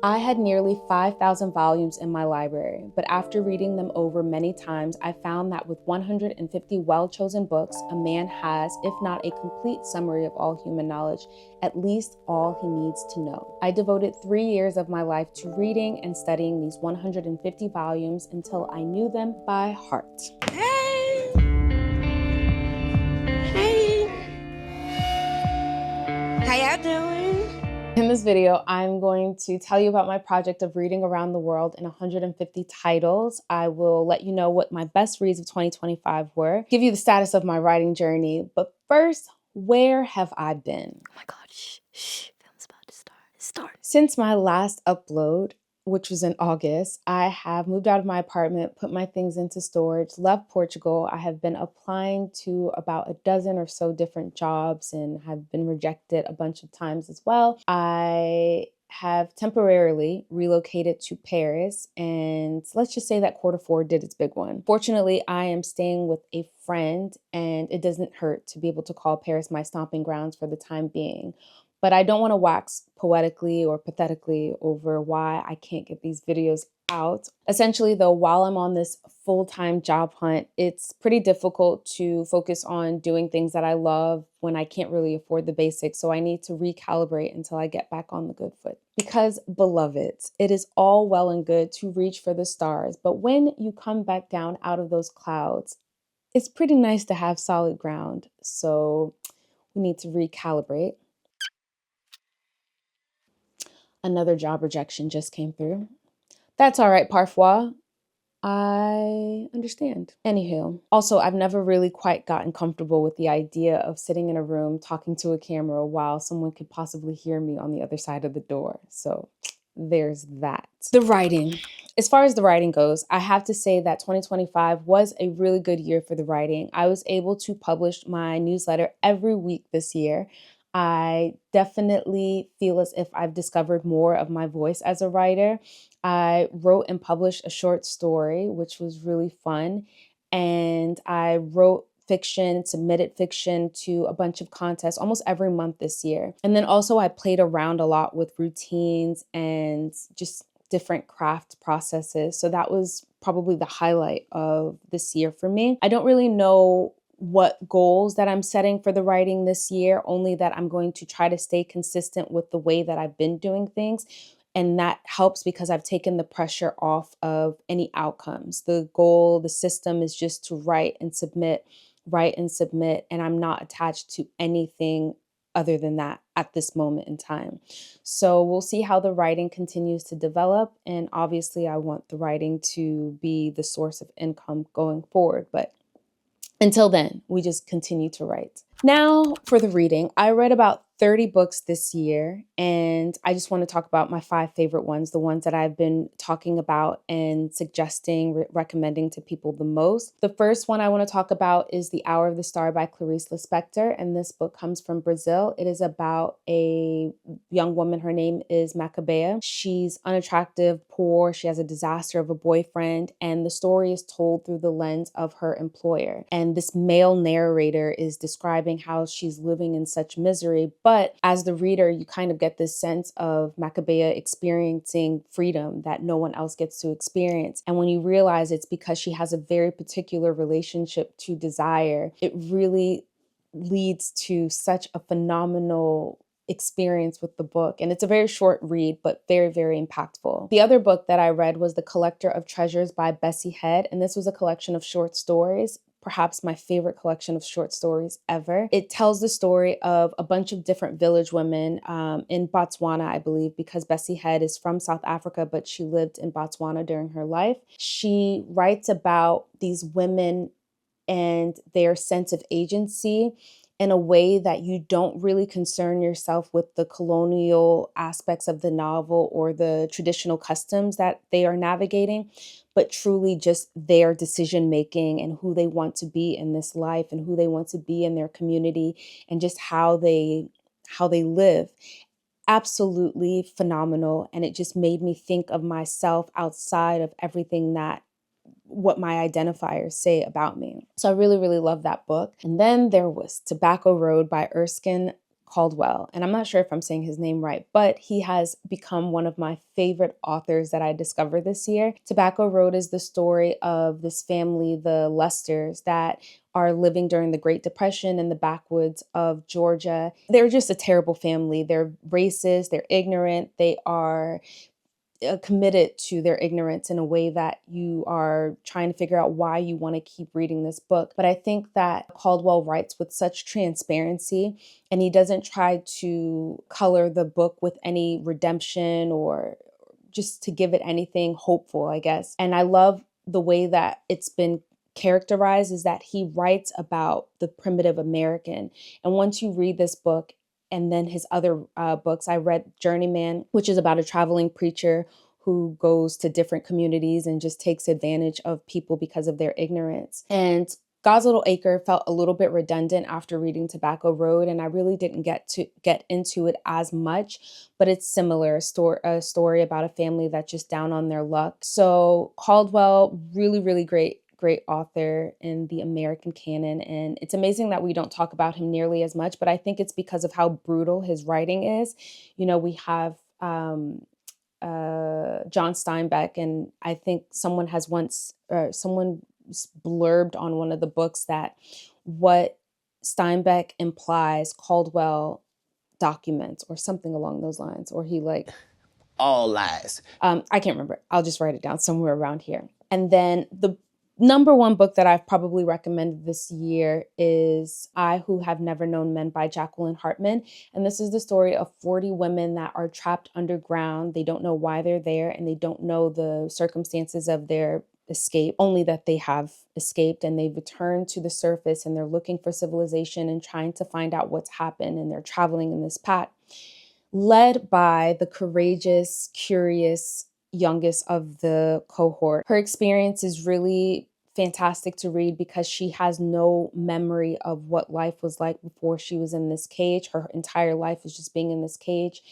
I had nearly 5,000 volumes in my library, but after reading them over many times, I found that with 150 well-chosen books, a man has, if not a complete summary of all human knowledge, at least all he needs to know. I devoted 3 years of my life to reading and studying these 150 volumes until I knew them by heart. Hey! Hey! How y'all doing? In this video, I'm going to tell you about my project of reading around the world in 150 titles. I will let you know what my best reads of 2025 were, give you the status of my writing journey. But first, where have I been? Oh my god, shh. Film's about to start. Since my last upload, which was in August, I have moved out of my apartment, put my things into storage, left Portugal. I have been applying to about a dozen or so different jobs and have been rejected a bunch of times as well. I have temporarily relocated to Paris, and let's just say that Q4 did its big one. Fortunately, I am staying with a friend, and it doesn't hurt to be able to call Paris my stomping grounds for the time being. But I don't want to wax poetically or pathetically over why I can't get these videos out. Essentially, though, while I'm on this full-time job hunt, it's pretty difficult to focus on doing things that I love when I can't really afford the basics. So I need to recalibrate until I get back on the good foot. Because, beloveds, it is all well and good to reach for the stars, but when you come back down out of those clouds, it's pretty nice to have solid ground. So we need to recalibrate. Another job rejection just came through. That's all right, parfois. I understand. Anywho, also, I've never really quite gotten comfortable with the idea of sitting in a room talking to a camera while someone could possibly hear me on the other side of the door. So there's that. The writing. As far as the writing goes, I have to say that 2025 was a really good year for the writing. I was able to publish my newsletter every week this year. I definitely feel as if I've discovered more of my voice as a writer. I wrote and published a short story, which was really fun. And I wrote fiction, submitted fiction to a bunch of contests almost every month this year. And then also I played around a lot with routines and just different craft processes. So that was probably the highlight of this year for me. I don't really know what goals that I'm setting for the writing this year, only that I'm going to try to stay consistent with the way that I've been doing things. And that helps because I've taken the pressure off of any outcomes. The goal, the system is just to write and submit, and I'm not attached to anything other than that at this moment in time. So we'll see how the writing continues to develop. And obviously, I want the writing to be the source of income going forward. But until then, we just continue to write. Now for the reading. I read about 30 books this year, and I just want to talk about my 5 favorite ones, the ones that I've been talking about and suggesting, recommending to people the most. The first one I want to talk about is The Hour of the Star by Clarice Lispector, and this book comes from Brazil. It is about a young woman. Her name is Macabea. She's unattractive, poor, she has a disaster of a boyfriend, and the story is told through the lens of her employer. And this male narrator is describing how she's living in such misery, but as the reader, you kind of get this sense of Macabea experiencing freedom that no one else gets to experience. And when you realize it's because she has a very particular relationship to desire, it really leads to such a phenomenal experience with the book. And it's a very short read, but very, very impactful. The other book that I read was The Collector of Treasures by Bessie Head. And this was a collection of short stories, perhaps my favorite collection of short stories ever. It tells the story of a bunch of different village women in Botswana, I believe, because Bessie Head is from South Africa, but she lived in Botswana during her life. She writes about these women and their sense of agency in a way that you don't really concern yourself with the colonial aspects of the novel or the traditional customs that they are navigating, but truly just their decision making and who they want to be in this life and who they want to be in their community and just how they live. Absolutely phenomenal. And it just made me think of myself outside of everything that what my identifiers say about me. So I really, really love that book. And then there was Tobacco Road by Erskine Caldwell, and I'm not sure if I'm saying his name right, but he has become one of my favorite authors that I discovered this year. Tobacco Road is the story of this family, the Lesters, that are living during the Great Depression in the backwoods of Georgia. They're just a terrible family. They're racist, they're ignorant, they are committed to their ignorance in a way that you are trying to figure out why you want to keep reading this book. But I think that Caldwell writes with such transparency, and he doesn't try to color the book with any redemption or just to give it anything hopeful, I guess. And I love the way that it's been characterized is that he writes about the primitive American. And once you read this book, and then his other books, I read Journeyman, which is about a traveling preacher who goes to different communities and just takes advantage of people because of their ignorance. And God's Little Acre felt a little bit redundant after reading Tobacco Road, and I really didn't get into it as much, but it's similar, a story about a family that's just down on their luck. So Caldwell, really, really great author in the American canon. And it's amazing that we don't talk about him nearly as much, but I think it's because of how brutal his writing is. You know, we have John Steinbeck, and I think someone has once, someone blurbed on one of the books that what Steinbeck implies, Caldwell documents, or something along those lines, or he like all lies. I can't remember. I'll just write it down somewhere around here. And then the number one book that I've probably recommended this year is I Who Have Never Known Men by Jacqueline Hartman. And this is the story of 40 women that are trapped underground. They don't know why they're there, and they don't know the circumstances of their escape, only that they have escaped, and they've returned to the surface, and they're looking for civilization and trying to find out what's happened, and they're traveling in this pack, led by the courageous, curious youngest of the cohort. Her experience is really fantastic to read because she has no memory of what life was like before she was in this cage. Her entire life is just being in this cage.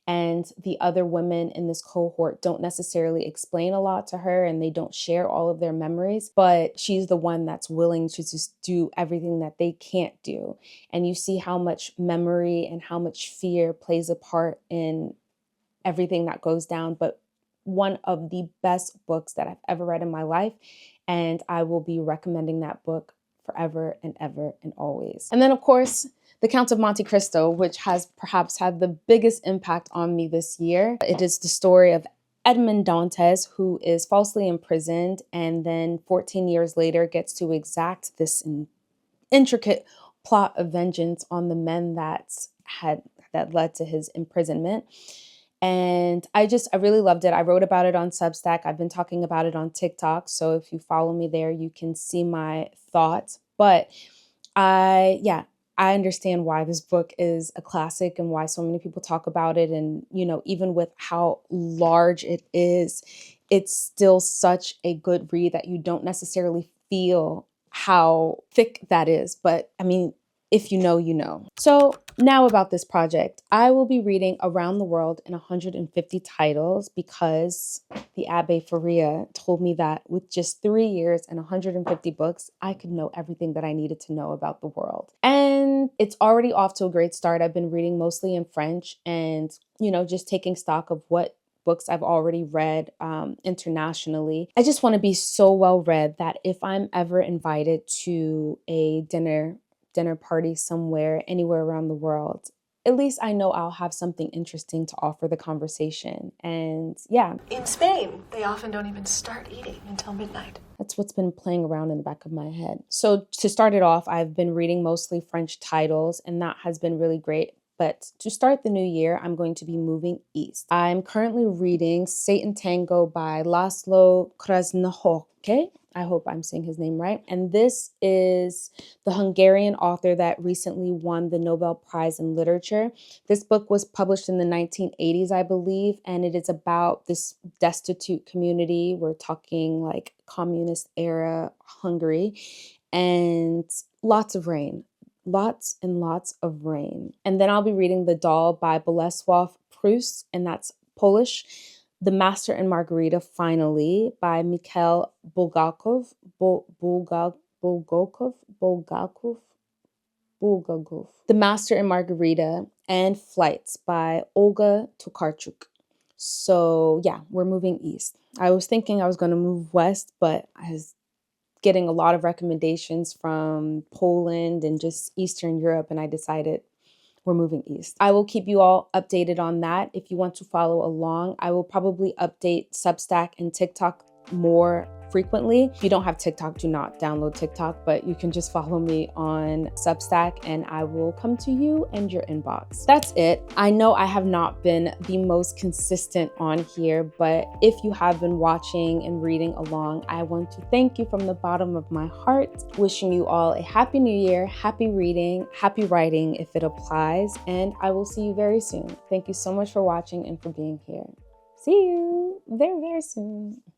And the other women in this cohort don't necessarily explain a lot to her, and they don't share all of their memories, but she's the one that's willing to just do everything that they can't do. And you see how much memory and how much fear plays a part in everything that goes down. But one of the best books that I've ever read in my life, and I will be recommending that book forever and ever and always. And then, of course, The Count of Monte Cristo, which has perhaps had the biggest impact on me this year. It is the story of Edmond Dantes, who is falsely imprisoned and then 14 years later gets to exact this intricate plot of vengeance on the men that led to his imprisonment. And I really loved it. I wrote about it on Substack. I've been talking about it on TikTok. So if you follow me there, you can see my thoughts. But I understand why this book is a classic and why so many people talk about it. And, you know, even with how large it is, it's still such a good read that you don't necessarily feel how thick that is. But I mean, if you know, you know. So now about this project. I will be reading Around the World in 150 titles because the Abbe Faria told me that with just 3 years and 150 books, I could know everything that I needed to know about the world. And it's already off to a great start. I've been reading mostly in French and, you know, just taking stock of what books I've already read internationally. I just want to be so well read that if I'm ever invited to a dinner party somewhere, anywhere around the world, at least I know I'll have something interesting to offer the conversation. And yeah. In Spain, they often don't even start eating until midnight. That's what's been playing around in the back of my head. So to start it off, I've been reading mostly French titles, and that has been really great. But to start the new year, I'm going to be moving east. I'm currently reading Satan Tango by Laszlo Krasznahorke. I hope I'm saying his name right. And this is the Hungarian author that recently won the Nobel Prize in Literature. This book was published in the 1980s, I believe, and it is about this destitute community. We're talking like communist era Hungary, and lots of rain. Lots and lots of rain. And then I'll be reading The Doll by Bolesław Prus, and that's Polish. The Master and Margarita, finally, by Mikhail Bulgakov. Bulgakov. Bulgakov, The Master and Margarita, and Flights by Olga Tokarczuk. So yeah, we're moving east. I was thinking I was going to move west, but I was getting a lot of recommendations from Poland and just Eastern Europe, and I decided we're moving east. I will keep you all updated on that. If you want to follow along, I will probably update Substack and TikTok more frequently. If you don't have TikTok, do not download TikTok, but you can just follow me on Substack and I will come to you and your inbox. That's it. I know I have not been the most consistent on here, but if you have been watching and reading along, I want to thank you from the bottom of my heart. Wishing you all a happy new year, happy reading, happy writing if it applies, and I will see you very soon. Thank you so much for watching and for being here. See you very, very soon.